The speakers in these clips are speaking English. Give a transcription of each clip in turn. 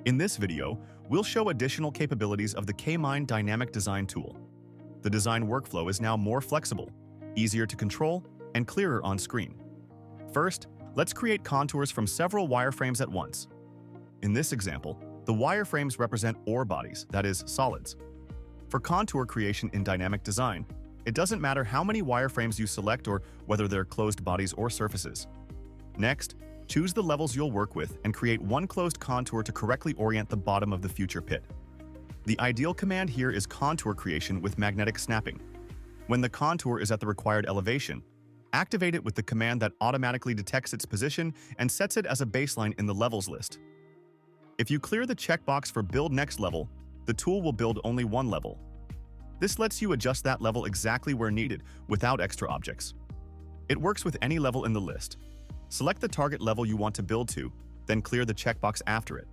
In this video, we'll show additional capabilities of the K-Mine Dynamic Design tool. The design workflow is now more flexible, easier to control, and clearer on screen. First, let's create contours from several wireframes at once. In this example, the wireframes represent ore bodies, that is, solids. For contour creation in dynamic design, it doesn't matter how many wireframes you select or whether they're closed bodies or surfaces. Next, choose the levels you'll work with and create one closed contour to correctly orient the bottom of the future pit. The ideal command here is contour creation with magnetic snapping. When the contour is at the required elevation, activate it with the command that automatically detects its position and sets it as a baseline in the levels list. If you clear the checkbox for Build Next Level, the tool will build only one level. This lets you adjust that level exactly where needed without extra objects. It works with any level in the list. Select the target level you want to build to, then clear the checkbox after it.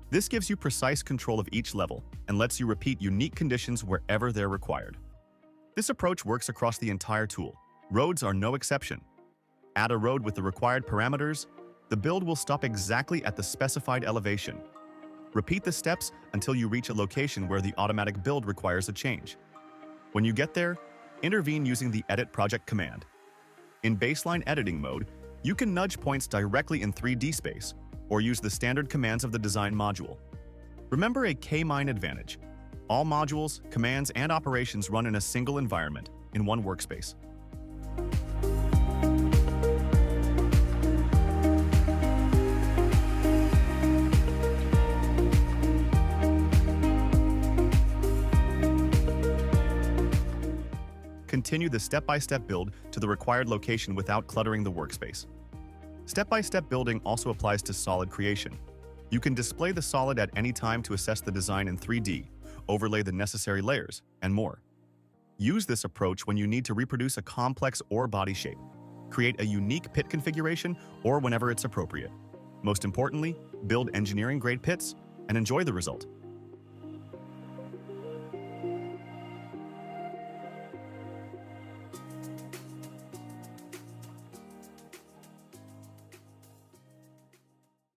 This gives you precise control of each level and lets you repeat unique conditions wherever they're required. This approach works across the entire tool. Roads are no exception. Add a road with the required parameters, the build will stop exactly at the specified elevation. Repeat the steps until you reach a location where the automatic build requires a change. When you get there, intervene using the Edit Project command. In baseline editing mode, you can nudge points directly in 3D space, or use the standard commands of the design module. Remember a K-Mine advantage. All modules, commands, and operations run in a single environment, in one workspace. Continue the step-by-step build to the required location without cluttering the workspace. Step-by-step building also applies to solid creation. You can display the solid at any time to assess the design in 3D, overlay the necessary layers, and more. Use this approach when you need to reproduce a complex ore body shape, create a unique pit configuration, or whenever it's appropriate. Most importantly, build engineering-grade pits and enjoy the result.